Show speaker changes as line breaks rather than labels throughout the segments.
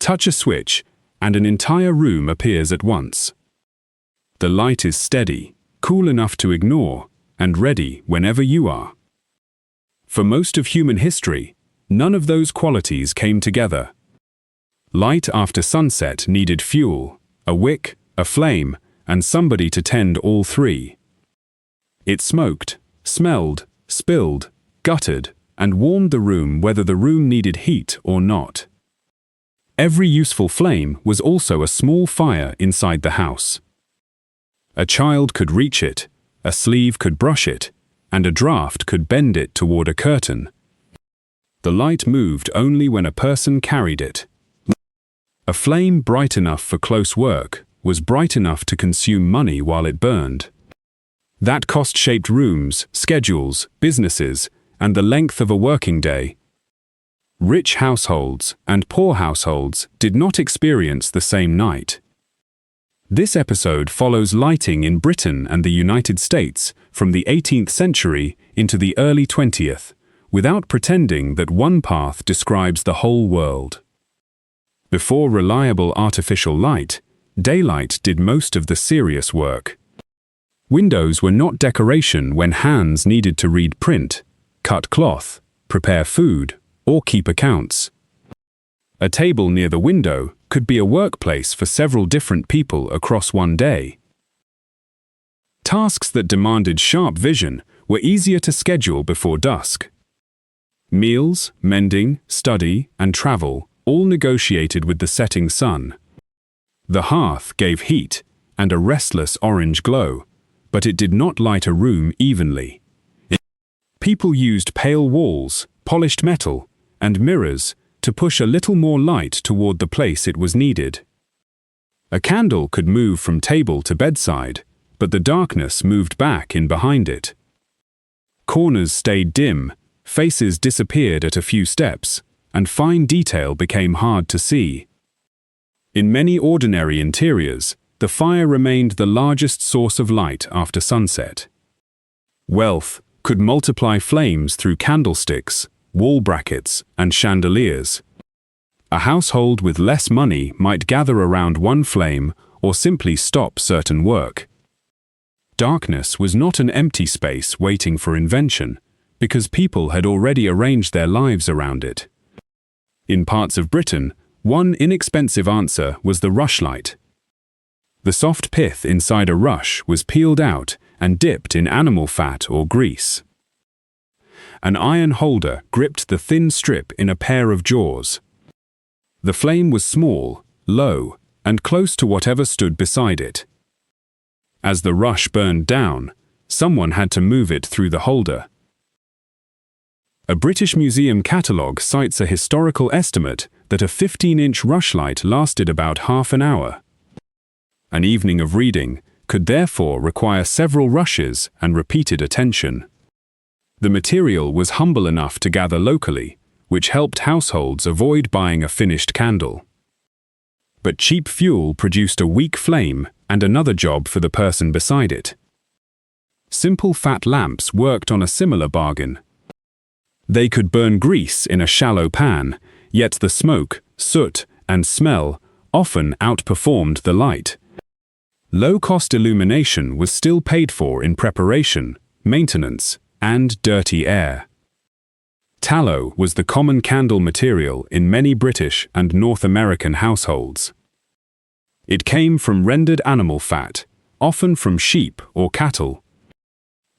Touch a switch, and an entire room appears at once. The light is steady, cool enough to ignore, and ready whenever you are. For most of human history, none of those qualities came together. Light after sunset needed fuel, a wick, a flame, and somebody to tend all three. It smoked, smelled, spilled, guttered, and warmed the room whether the room needed heat or not. Every useful flame was also a small fire inside the house. A child could reach it, a sleeve could brush it, and a draught could bend it toward a curtain. The light moved only when a person carried it. A flame bright enough for close work was bright enough to consume money while it burned. That cost shaped rooms, schedules, businesses, and the length of a working day. Rich households and poor households did not experience the same night. This episode follows lighting in Britain and the United States from the 18th century into the early 20th, without pretending that one path describes the whole world. Before reliable artificial light, daylight did most of the serious work. Windows were not decoration when hands needed to read print, cut cloth, prepare food, or keep accounts. A table near the window could be a workplace for several different people across one day. Tasks that demanded sharp vision were easier to schedule before dusk. Meals, mending, study, and travel all negotiated with the setting sun. The hearth gave heat and a restless orange glow, but it did not light a room evenly. People used pale walls, polished metal, and mirrors to push a little more light toward the place it was needed. A candle could move from table to bedside, but the darkness moved back in behind it. Corners stayed dim, faces disappeared at a few steps, and fine detail became hard to see. In many ordinary interiors, the fire remained the largest source of light after sunset. Wealth could multiply flames through candlesticks, wall brackets, and chandeliers. A household with less money might gather around one flame or simply stop certain work. Darkness was not an empty space waiting for invention, because people had already arranged their lives around it. In parts of Britain, one inexpensive answer was the rushlight. The soft pith inside a rush was peeled out and dipped in animal fat or grease. An iron holder gripped the thin strip in a pair of jaws. The flame was small, low, and close to whatever stood beside it. As the rush burned down, someone had to move it through the holder. A British Museum catalogue cites a historical estimate that a 15-inch rushlight lasted about half an hour. An evening of reading could therefore require several rushes and repeated attention. The material was humble enough to gather locally, which helped households avoid buying a finished candle. But cheap fuel produced a weak flame and another job for the person beside it. Simple fat lamps worked on a similar bargain. They could burn grease in a shallow pan, yet the smoke, soot, and smell often outperformed the light. Low-cost illumination was still paid for in preparation, maintenance, and dirty air. Tallow was the common candle material in many British and North American households. It came from rendered animal fat, often from sheep or cattle.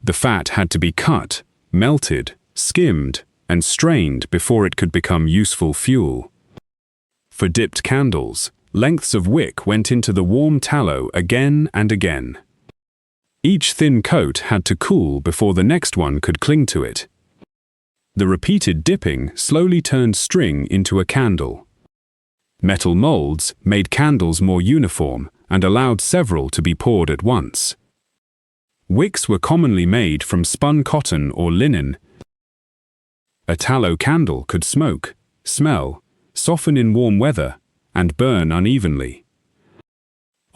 The fat had to be cut, melted, skimmed, and strained before it could become useful fuel. For dipped candles, lengths of wick went into the warm tallow again and again. Each thin coat had to cool before the next one could cling to it. The repeated dipping slowly turned string into a candle. Metal molds made candles more uniform and allowed several to be poured at once. Wicks were commonly made from spun cotton or linen. A tallow candle could smoke, smell, soften in warm weather, and burn unevenly.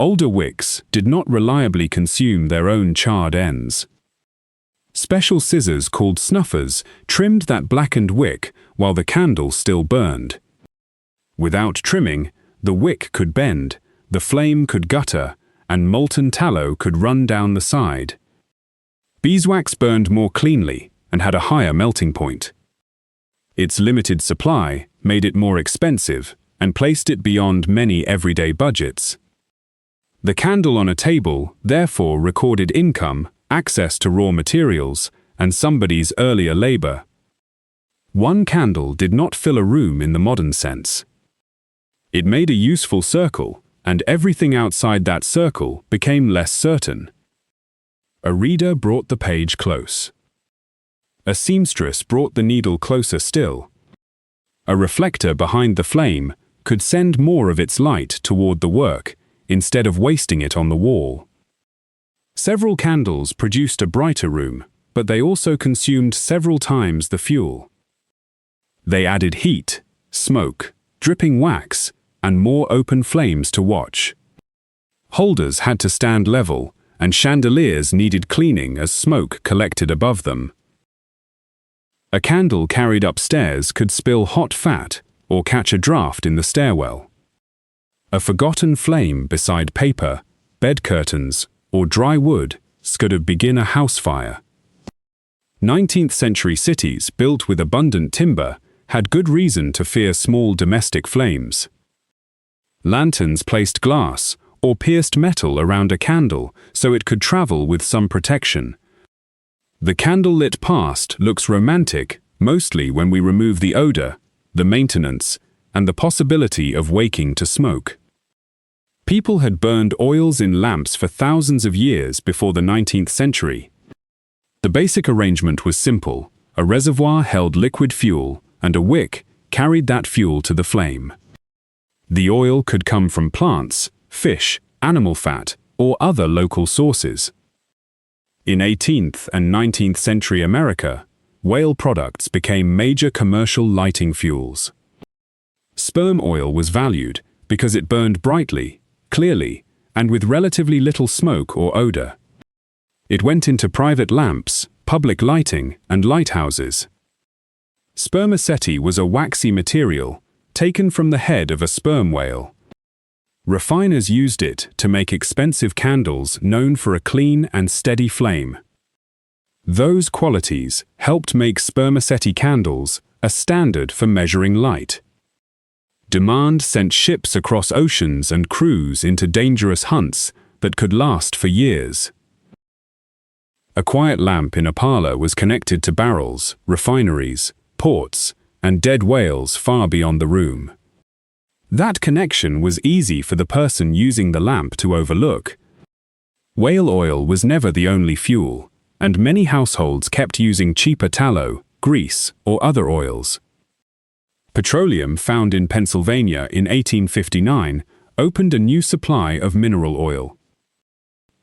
Older wicks did not reliably consume their own charred ends. Special scissors called snuffers trimmed that blackened wick while the candle still burned. Without trimming, the wick could bend, the flame could gutter, and molten tallow could run down the side. Beeswax burned more cleanly and had a higher melting point. Its limited supply made it more expensive and placed it beyond many everyday budgets. The candle on a table therefore recorded income, access to raw materials, and somebody's earlier labor. One candle did not fill a room in the modern sense. It made a useful circle, and everything outside that circle became less certain. A reader brought the page close. A seamstress brought the needle closer still. A reflector behind the flame could send more of its light toward the work, instead of wasting it on the wall. Several candles produced a brighter room, but they also consumed several times the fuel. They added heat, smoke, dripping wax, and more open flames to watch. Holders had to stand level, and chandeliers needed cleaning as smoke collected above them. A candle carried upstairs could spill hot fat or catch a draft in the stairwell. A forgotten flame beside paper, bed curtains, or dry wood could begin a house fire. 19th century cities built with abundant timber had good reason to fear small domestic flames. Lanterns placed glass or pierced metal around a candle so it could travel with some protection. The candlelit past looks romantic mostly when we remove the odor, the maintenance, and the possibility of waking to smoke. People had burned oils in lamps for thousands of years before the 19th century. The basic arrangement was simple. A reservoir held liquid fuel, and a wick carried that fuel to the flame. The oil could come from plants, fish, animal fat, or other local sources. In 18th and 19th century America, whale products became major commercial lighting fuels. Sperm oil was valued because it burned brightly, clearly, and with relatively little smoke or odor. It went into private lamps, public lighting, and lighthouses. Spermaceti was a waxy material taken from the head of a sperm whale. Refiners used it to make expensive candles known for a clean and steady flame. Those qualities helped make spermaceti candles a standard for measuring light. Demand sent ships across oceans and crews into dangerous hunts that could last for years. A quiet lamp in a parlor was connected to barrels, refineries, ports, and dead whales far beyond the room. That connection was easy for the person using the lamp to overlook. Whale oil was never the only fuel, and many households kept using cheaper tallow, grease, or other oils. Petroleum found in Pennsylvania in 1859 opened a new supply of mineral oil.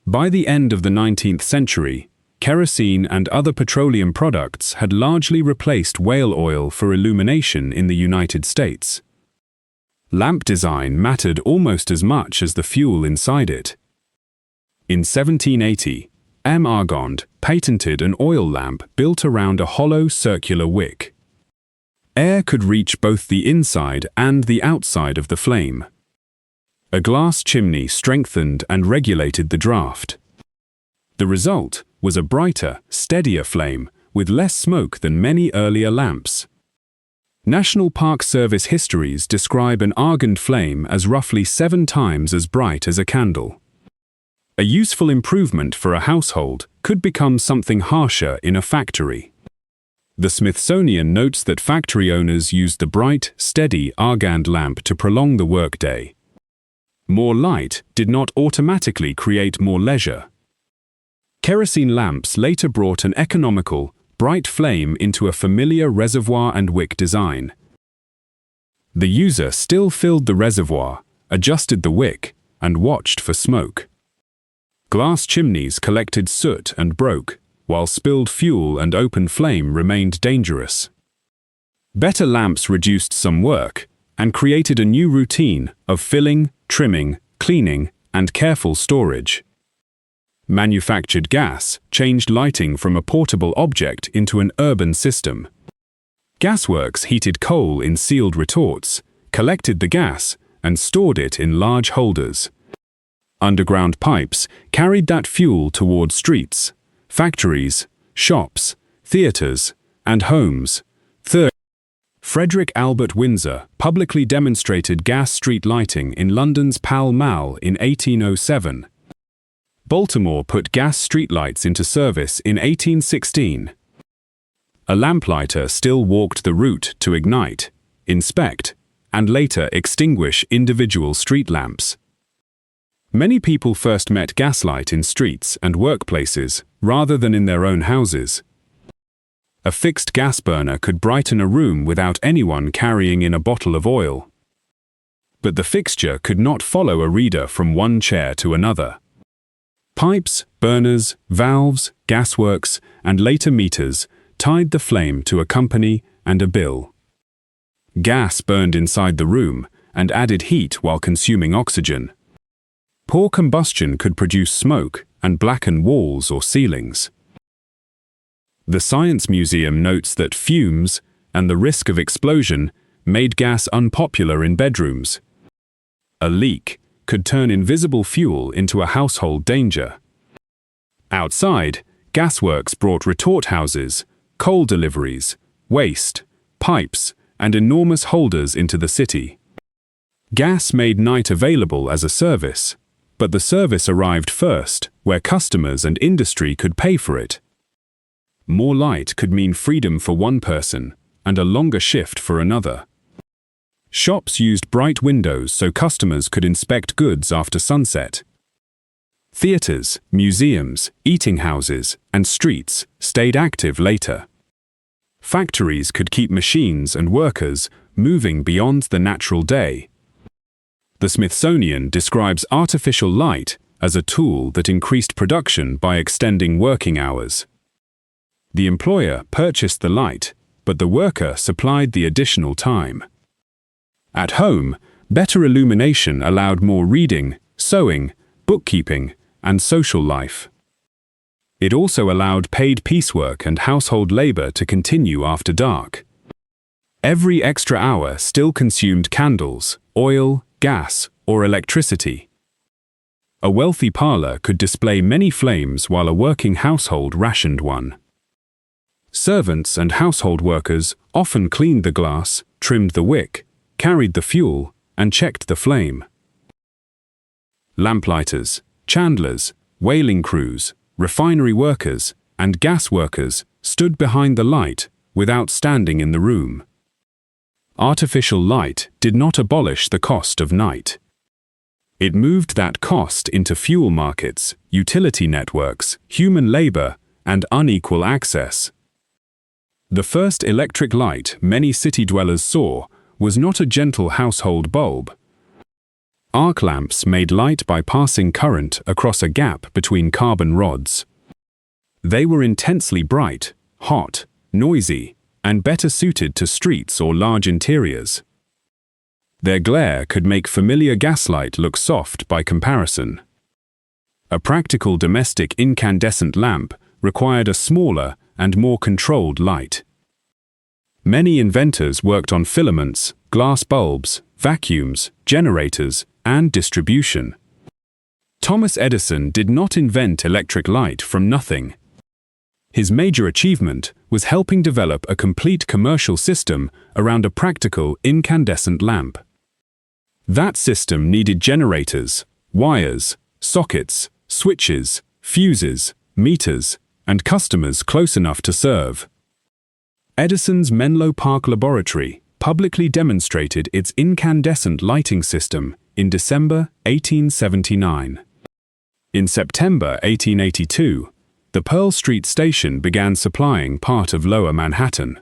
By the end of the 19th century, kerosene and other petroleum products had largely replaced whale oil for illumination in the United States. Lamp design mattered almost as much as the fuel inside it. In 1780, M. Argand patented an oil lamp built around a hollow circular wick. Air could reach both the inside and the outside of the flame. A glass chimney strengthened and regulated the draft. The result was a brighter, steadier flame with less smoke than many earlier lamps. National Park Service histories describe an Argand flame as roughly 7 times as bright as a candle. A useful improvement for a household could become something harsher in a factory. The Smithsonian notes that factory owners used the bright, steady Argand lamp to prolong the workday. More light did not automatically create more leisure. Kerosene lamps later brought an economical, bright flame into a familiar reservoir and wick design. The user still filled the reservoir, adjusted the wick, and watched for smoke. Glass chimneys collected soot and broke, while spilled fuel and open flame remained dangerous. Better lamps reduced some work and created a new routine of filling, trimming, cleaning, and careful storage. Manufactured gas changed lighting from a portable object into an urban system. Gasworks heated coal in sealed retorts, collected the gas and stored it in large holders. Underground pipes carried that fuel toward streets, factories, shops, theaters, and homes. Third, Frederick Albert Windsor publicly demonstrated gas street lighting in London's Pall Mall in 1807. Baltimore put gas streetlights into service in 1816. A lamplighter still walked the route to ignite, inspect, and later extinguish individual street lamps. Many people first met gaslight in streets and workplaces rather than in their own houses. A fixed gas burner could brighten a room without anyone carrying in a bottle of oil. But the fixture could not follow a reader from one chair to another. Pipes, burners, valves, gasworks, and later meters tied the flame to a company and a bill. Gas burned inside the room and added heat while consuming oxygen. Poor combustion could produce smoke and blacken walls or ceilings. The Science Museum notes that fumes and the risk of explosion made gas unpopular in bedrooms. A leak could turn invisible fuel into a household danger. Outside, gasworks brought retort houses, coal deliveries, waste, pipes, and enormous holders into the city. Gas made night available as a service, but the service arrived first, where customers and industry could pay for it. More light could mean freedom for one person and a longer shift for another. Shops used bright windows so customers could inspect goods after sunset. Theaters, museums, eating houses, and streets stayed active later. Factories could keep machines and workers moving beyond the natural day. The Smithsonian describes artificial light as a tool that increased production by extending working hours. The employer purchased the light, but the worker supplied the additional time. At home, better illumination allowed more reading, sewing, bookkeeping, and social life. It also allowed paid piecework and household labor to continue after dark. Every extra hour still consumed candles, oil, gas, or electricity. A wealthy parlor could display many flames while a working household rationed one. Servants and household workers often cleaned the glass, trimmed the wick, carried the fuel, and checked the flame. Lamplighters, chandlers, whaling crews, refinery workers, and gas workers stood behind the light without standing in the room. Artificial light did not abolish the cost of night. It moved that cost into fuel markets, utility networks, human labor, and unequal access. The first electric light many city dwellers saw was not a gentle household bulb. Arc lamps made light by passing current across a gap between carbon rods. They were intensely bright, hot, noisy, and better suited to streets or large interiors. Their glare could make familiar gaslight look soft by comparison. A practical domestic incandescent lamp required a smaller and more controlled light. Many inventors worked on filaments, glass bulbs, vacuums, generators, and distribution. Thomas Edison did not invent electric light from nothing. His major achievement was helping develop a complete commercial system around a practical incandescent lamp. That system needed generators, wires, sockets, switches, fuses, meters, and customers close enough to serve. Edison's Menlo Park laboratory publicly demonstrated its incandescent lighting system in December 1879. In September 1882, the Pearl Street Station began supplying part of Lower Manhattan.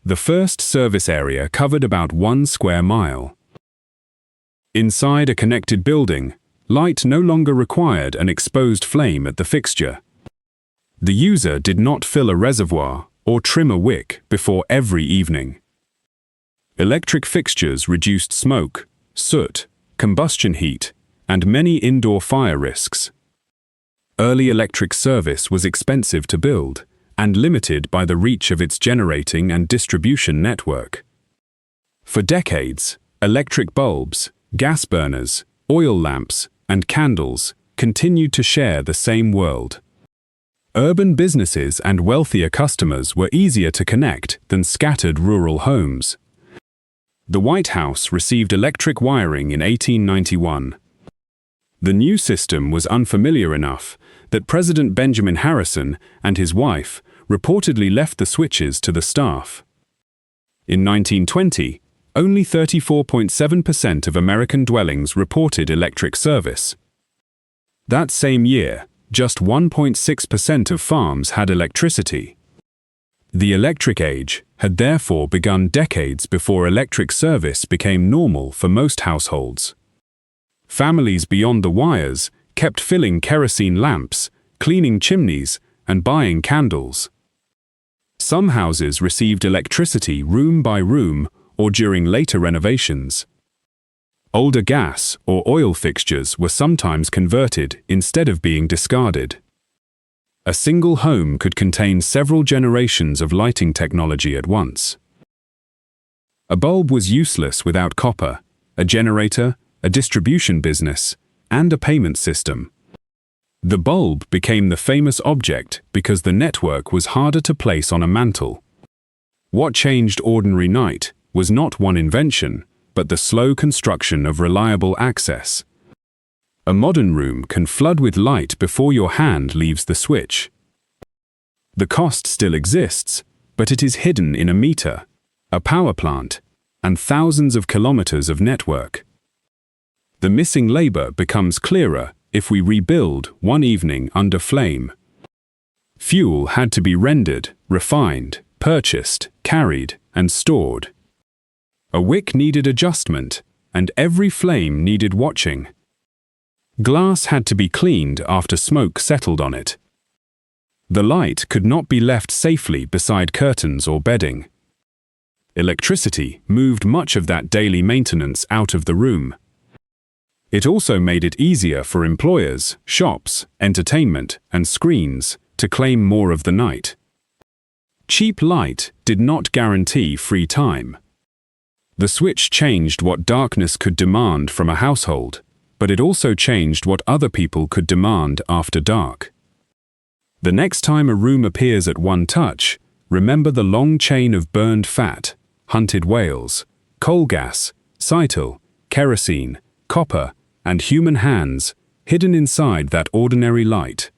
The first service area covered about 1 square mile. Inside a connected building, light no longer required an exposed flame at the fixture. The user did not fill a reservoir or trim a wick before every evening. Electric fixtures reduced smoke, soot, combustion heat, and many indoor fire risks. Early electric service was expensive to build and limited by the reach of its generating and distribution network. For decades, Electric bulbs, gas burners, oil lamps, and candles continued to share the same world. Urban businesses and wealthier customers were easier to connect than scattered rural homes. The White House received electric wiring in 1891. The new system was unfamiliar enough that President Benjamin Harrison and his wife reportedly left the switches to the staff. In 1920, only 34.7% of American dwellings reported electric service. That same year, just 1.6% of farms had electricity. The electric age had therefore begun decades before electric service became normal for most households. Families beyond the wires kept filling kerosene lamps, cleaning chimneys, and buying candles. Some houses received electricity room by room or during later renovations. Older gas or oil fixtures were sometimes converted instead of being discarded. A single home could contain several generations of lighting technology at once. A bulb was useless without copper, a generator, a distribution business, and a payment system. The bulb became the famous object because the network was harder to place on a mantle. What changed ordinary night was not one invention, but the slow construction of reliable access. A modern room can flood with light before your hand leaves the switch. The cost still exists, but it is hidden in a meter, a power plant, and thousands of kilometers of network. The missing labor becomes clearer if we rebuild one evening under flame. Fuel had to be rendered, refined, purchased, carried, and stored. A wick needed adjustment, and every flame needed watching. Glass had to be cleaned after smoke settled on it. The light could not be left safely beside curtains or bedding. Electricity moved much of that daily maintenance out of the room. It also made it easier for employers, shops, entertainment, and screens to claim more of the night. Cheap light did not guarantee free time. The switch changed what darkness could demand from a household, but it also changed what other people could demand after dark. The next time a room appears at one touch, remember the long chain of burned fat, hunted whales, coal gas, cytil, kerosene, copper, and human hands hidden inside that ordinary light.